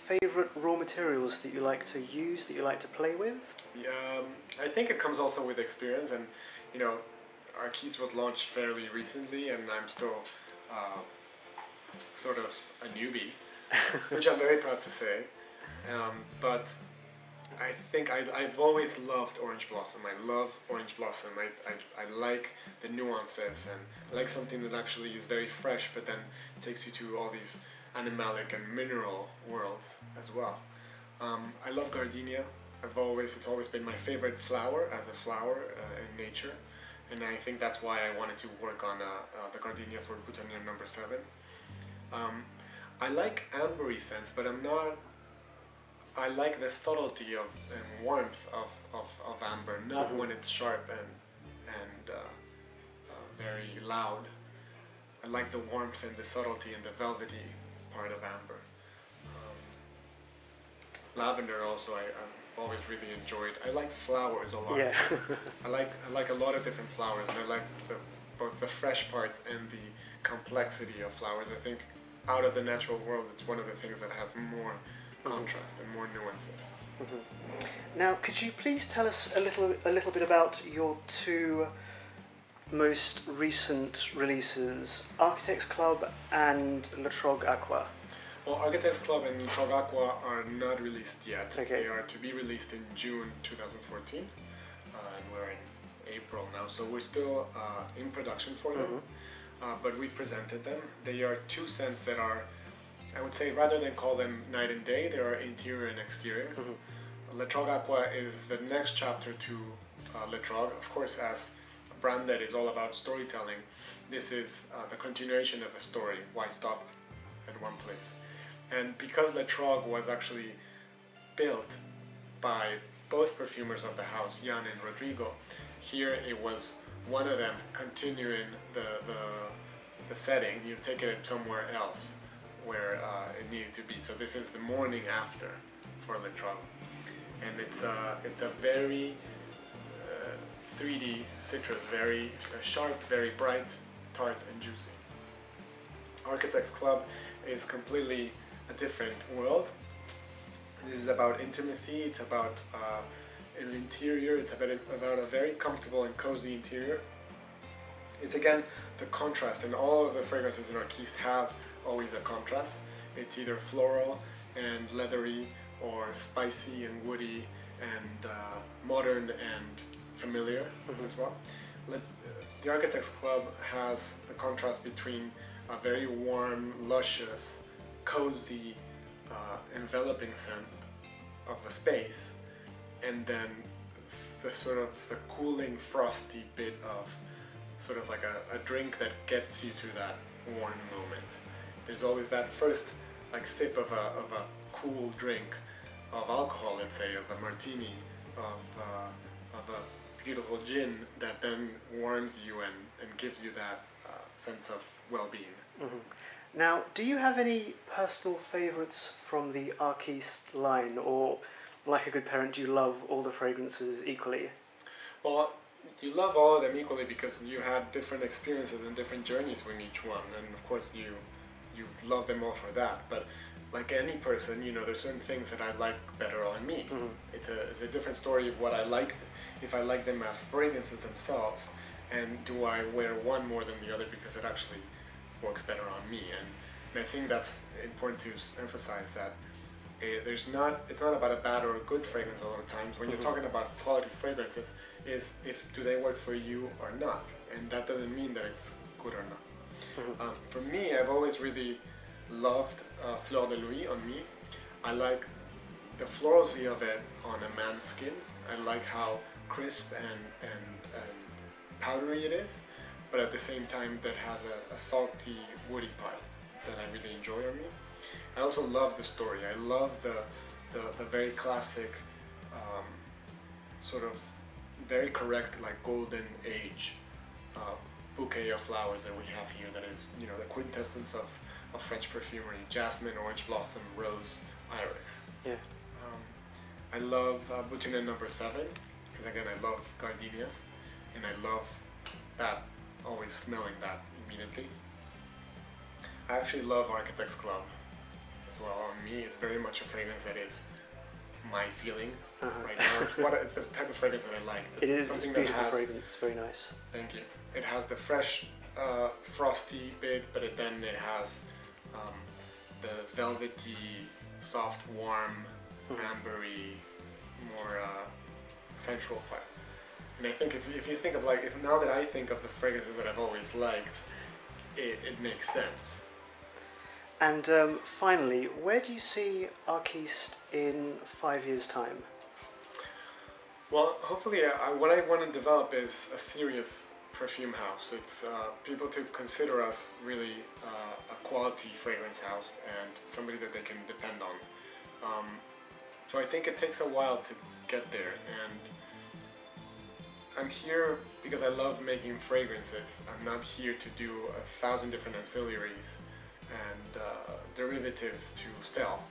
favourite raw materials that you like to use, that you like to play with? Yeah, I think it comes also with experience, and you know, Arquiste was launched fairly recently, and I'm still sort of a newbie, which I'm very proud to say. But I think I've always loved Orange Blossom. I love Orange Blossom. I like the nuances, and I like something that actually is very fresh, but then takes you to all these animalic and mineral worlds as well. I love gardenia. It's always been my favorite flower as a flower in nature, and I think that's why I wanted to work on the gardenia for Boutonniere number 7. I like ambery scents, but I like the subtlety and warmth of amber, not when it's sharp and very loud. I like the warmth and the subtlety and the velvety part of amber. Lavender also I've always really enjoyed. I like flowers a lot. Yeah. I like a lot of different flowers, and I like both the fresh parts and the complexity of flowers. I think out of the natural world, it's one of the things that has more contrast and more nuances. Now, could you please tell us a little bit about your two most recent releases, Architects Club and Le Trog Aqua? Well, Architects Club and Le Trog Aqua are not released yet. Okay. They are to be released in June 2014, and we're in April now, so we're still in production for them. But we've presented them. They are two scents that are, I would say, rather than call them night and day, they are interior and exterior. Le Trog Aqua is the next chapter to Le Trog. Of course, as a brand that is all about storytelling, this is the continuation of a story. Why stop at one place? And because Le Trog was actually built by both perfumers of the house, Jan and Rodrigo, here it was one of them continuing the setting. You've taken it somewhere else where it needed to be. So this is the morning after for Le Trog, and it's a very 3D citrus, very sharp, very bright, tart, and juicy. Architects Club is completely a different world. This is about intimacy. It's about an interior. It's about a very comfortable and cozy interior. It's again the contrast, and all of the fragrances in Arquiste have always a contrast. It's either floral and leathery, or spicy and woody, and modern and familiar as well. The Architects Club has the contrast between a very warm, luscious, cozy, enveloping scent of a space, and then the sort of the cooling, frosty bit of sort of like a drink that gets you to that warm moment. There's always that first like sip of a cool drink of alcohol, let's say, of a martini, of a beautiful gin that then warms you and gives you that sense of well-being. Now, do you have any personal favourites from the Arquiste line, or like a good parent, do you love all the fragrances equally? Well, you love all of them equally because you had different experiences and different journeys with each one, and of course you love them all for that. But like any person, you know, there's certain things that I like better on me. It's a different story of what I like, if I like them as fragrances themselves, and do I wear one more than the other because it actually works better on me. And I think that's important to emphasize, that it's not about a bad or a good fragrance a lot of times. When you're talking about quality fragrances, is do they work for you or not, and that doesn't mean that it's good or not. For me, I've always really loved Fleur de Lis on me. I like the florality of it on a man's skin. I like how crisp and powdery it is, but at the same time that has a salty, woody part that I really enjoy on me. I also love the story. I love the very classic, sort of very correct, like golden age bouquet of flowers that we have here. That is, you know, the quintessence of French perfumery: jasmine, orange blossom, rose, iris. Yeah. I love Boutonniere number 7 because again I love gardenias, and I love that, always smelling that immediately. I actually love Architects Club as as well on me. It's very much a fragrance that is my feeling right now. It's the type of fragrance that I like. It is something a beautiful that has, fragrance. It's very nice. Thank you. It has the fresh, frosty bit, but then it has the velvety, soft, warm, ambery, more sensual part. And I think if you think of now that I think of the fragrances that I've always liked, it makes sense. And finally, where do you see Arquiste in 5 years' time? Well, hopefully, what I want to develop is a serious perfume house. It's people to consider us really a quality fragrance house and somebody that they can depend on. So I think it takes a while to get there, and I'm here because I love making fragrances. I'm not here to do 1,000 different ancillaries and derivatives to sell.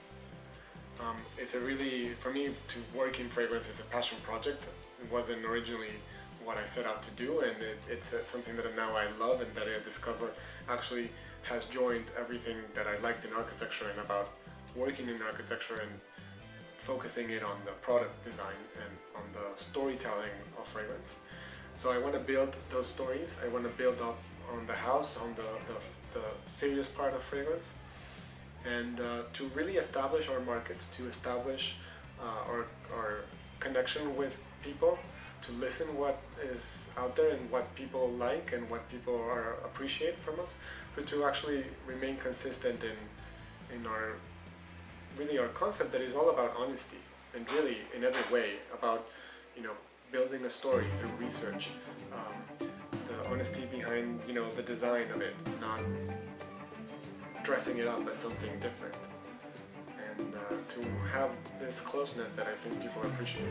It's for me, to work in fragrance is a passion project. It wasn't originally what I set out to do, and it's something that now I love and that I discover actually has joined everything that I liked in architecture and about working in architecture and focusing it on the product design and on the storytelling of fragrance. So I want to build those stories. I want to build up on the house, on the serious part of fragrance, and to really establish our markets, to establish our connection with people, to listen what is out there and what people like and what people appreciate from us, but to actually remain consistent in our concept that is all about honesty, and really in every way about building a story through research, the honesty behind the design of it, not dressing it up as something different, and to have this closeness that I think people appreciate.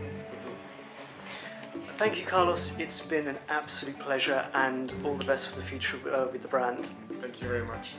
Thank you, Carlos. It's been an absolute pleasure, and all the best for the future with the brand. Thank you very much.